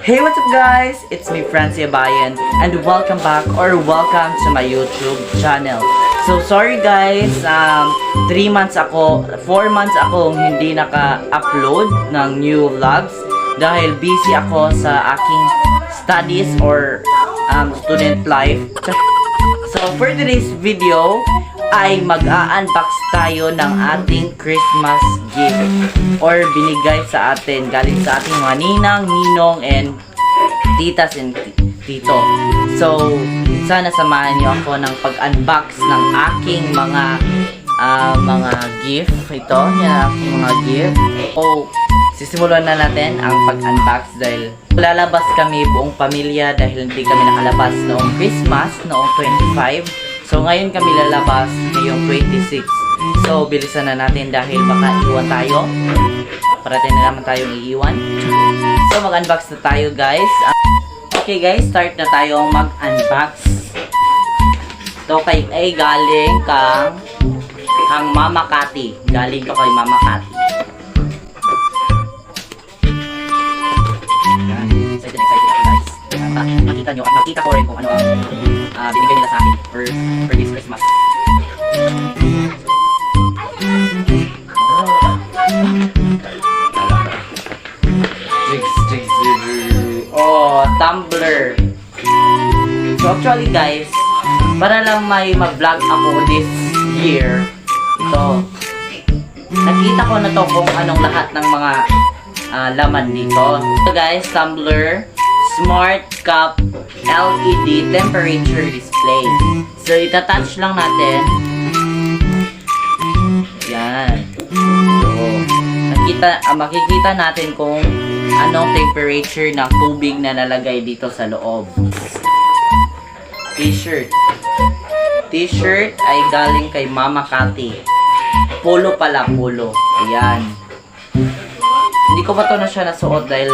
Hey, what's up guys? It's me, Francy Abayon, and welcome back or welcome to my YouTube channel. So sorry guys, 4 months akong hindi naka-upload ng new vlogs dahil busy ako sa aking studies or student life. So for today's video ay mag-a-unbox tayo ng ating Christmas gift or binigay sa atin galing sa ating mga ninang, ninong, and titas and tito. So sana samahan niyo ako ng pag-unbox ng aking mga gift. Ito, yan aking mga gift. So sisimulan na natin ang pag-unbox dahil lalabas kami buong pamilya dahil hindi kami nakalabas noong Christmas, noong 25. So ngayon kami lalabas ngayong 26. So bilisan na natin dahil baka iwan tayo. Parating na naman tayong iiwan. So mag-unbox na tayo guys. Okay guys, start na tayo mag-unbox. Ito ay galing kang Mama Kati. Galing to kay Mama Kati. Excited ako guys. Makita nyo at makita ko rin kung ano ang binigay nila sa akin for this Christmas. Oh, tumbler. So actually guys, para lang may ma-vlog ako this year, ito, nakita ko na to kung anong lahat ng mga laman dito. So guys, tumbler, smart cup, LED temperature display. So itatouch lang natin. Yan. So, makikita natin kung anong temperature ng tubig na nalagay dito sa loob. T-shirt. T-shirt ay galing kay Mama Kati. Polo pala, polo. Ayan. Hindi ko pa to na siya nasuot dahil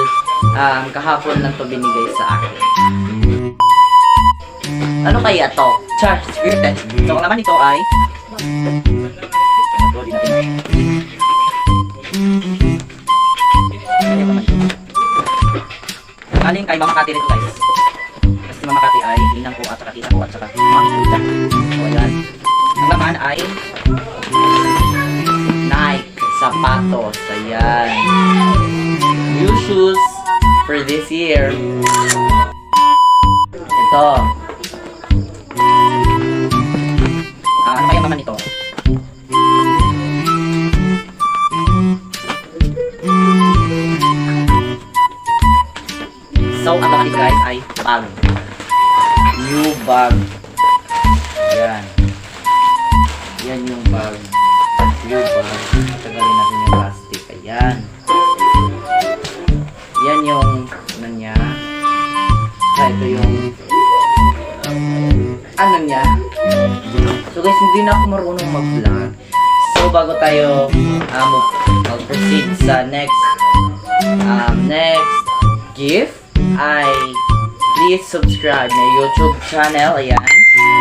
kahapon lang to binigay sa akin. Ano kaya to? Char, spirited. So, ang naman ito ay galing kay Mama Kati rito guys. Kasi Mama Kati ay hinang ko at saka tita ko at saka mami ko. So, ayan. Ang laman ay Nike sapatos. Ayan. New shoes for this year. Ito. Ano kaya naman ito? So, ang laman dito guys ay bag. New bag. Ayan. Yan yung bag. New bag. Tagalin natin yung plastic. Ayan. Yan yung ano niya. Ito yung ano niya. So guys, hindi na ako marunong mag-vlog. So bago tayo mag-proceed sa next gift, ay please subscribe my YouTube channel. Ayan.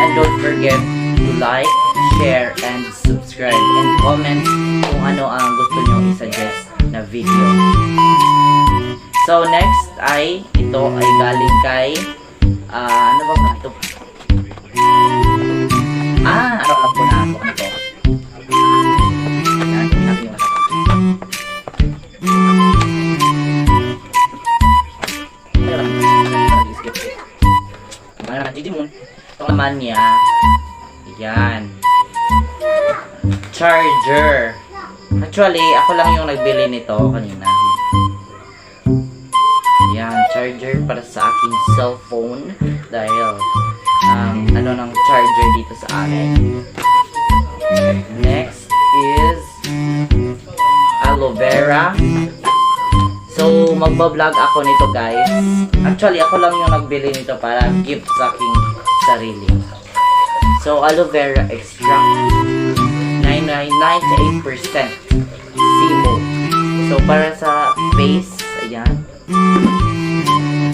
And don't forget to like, share, and subscribe. And comment kung ano ang gusto nyo i-suggest na video. So next ay ito ay galing kay ano ba ba ito? Alam ko na ito. Ano to? Yan, tingnan natin yung nasa. Ano naman, Digimon. Ito naman niya. Yan. Charger. Actually, ako lang yung nagbili nito kanina. Yan, charger para sa aking cellphone dahil ano ng charger dito sa akin. Next is aloe vera. So magbablog ako nito guys. Actually ako lang yung nagbili nito para gift sa aking sarili. So aloe vera extract 98% simo. So para sa face, ayan.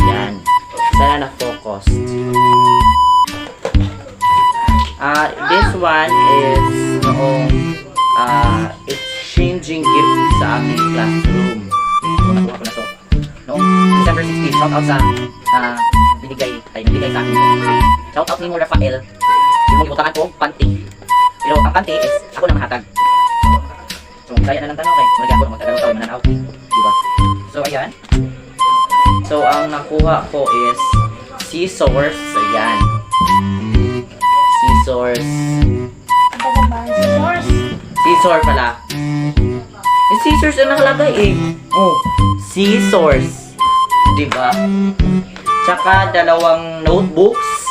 Yan. Sana na-focus. This one is noong exchanging gift sa aming classroom. So, nakuha ko na to. Noong December 16, shout out sa binigay sa akin. Shout out ni mo Rafael. Yung ibutangan ko, panty. Pero ang panty is ako na mahatag. So, kaya na lang tanong kay magyan ko magtagalog tayo mananaw. Diba? So, ayan. So, ang nakuha ko is scissors. Ayan. Scissors. Scissors pala. Yung scissors ang nakalagay eh. Oh, scissors. Diba? Tsaka dalawang notebooks.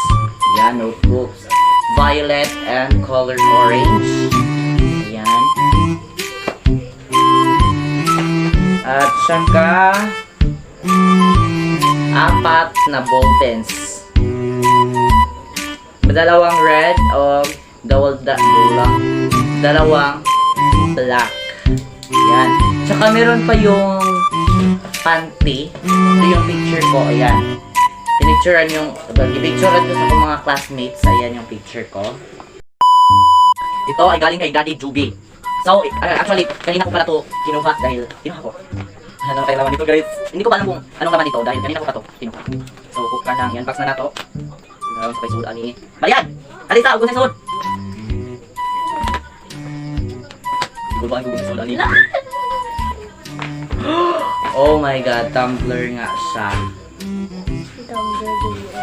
Ayan, notebooks. Violet and colored orange. Ayan. At saka 4 na ball pens. Dalawang red o dalawang black. Ayan. Tsaka meron pa yung panty. Ito yung picture ko. Ayan. Pinicturean yung, i-picturean ko sa mga classmates. Ayan yung picture ko. Ito ay galing kay Daddy Juby. So, actually, kanina ko pala to kinuha dahil, kinuha ko. Ano kayo laman nito guys? Hindi ko pa alam kung anong laman nito dahil kanina ko pa to kinuha. So, kuka lang, yan, box na to. Sa kay sud ani. Marian! Alita, ugos na sud! Ugos na sud ani. Oh my god, tumbler nga siya.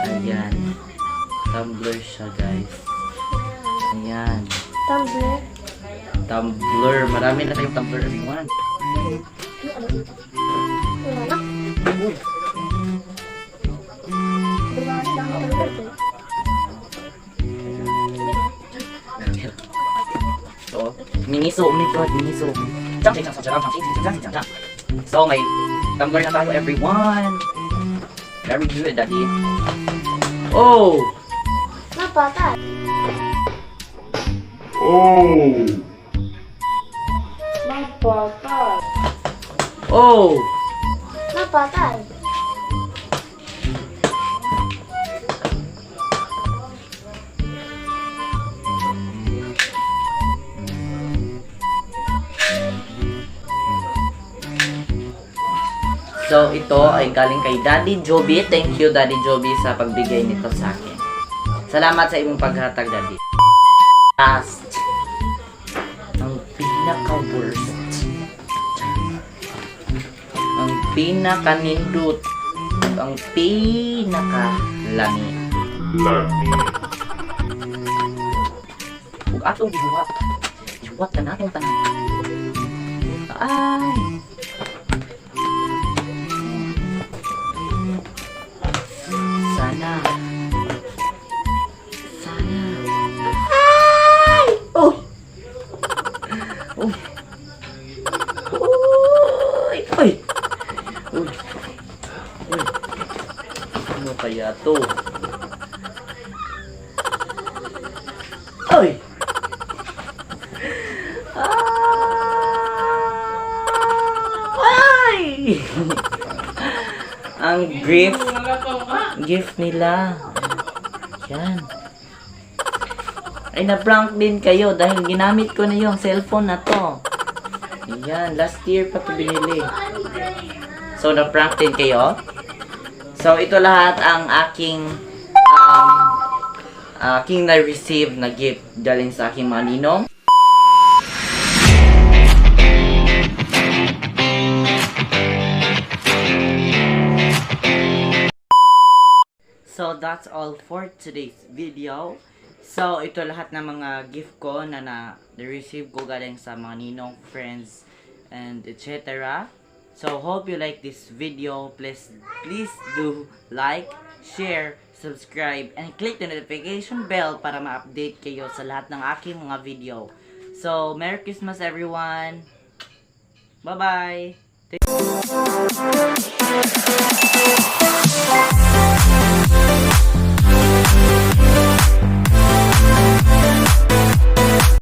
Ayan. Tumbler siya, guys. Ayan. Tumbler. Marami na tayong tumbler, everyone. So, miniso. So, may tumbler na tayo, everyone. Very good, Daddy. Oh! Napatay. Oh! Napatay. Oh! Napatay. So, ito ay galing kay Daddy Joby. Thank you, Daddy Joby, sa pagbigay nito sa akin. Salamat sa imong paghatag, Daddy. Last. Ang pinaka-worst. Ang pinaka-nindot. Ang pinaka-lami. Huwag atong gibuhat. Gibuhat ka natong tanan. Ay! Sana. Ay! Oh! Oh! Uy! Uy! Uy! Uy! Ano kaya to? Uy! Ay! Ang gift nila. Yan. Ay, na-prank din kayo dahil ginamit ko na yung cellphone na to. Yan. Last year pa to binili. So, na-prank din kayo. So, ito lahat ang aking na-receive na gift galing sa aking mga ninong. So, that's all for today's video. So, ito lahat ng mga gift ko na na-receive ko galing sa mga ninong, friends, and etc. So, hope you like this video. Please do like, share, subscribe, and click the notification bell para ma-update kayo sa lahat ng aking mga video. So, Merry Christmas everyone! Bye-bye!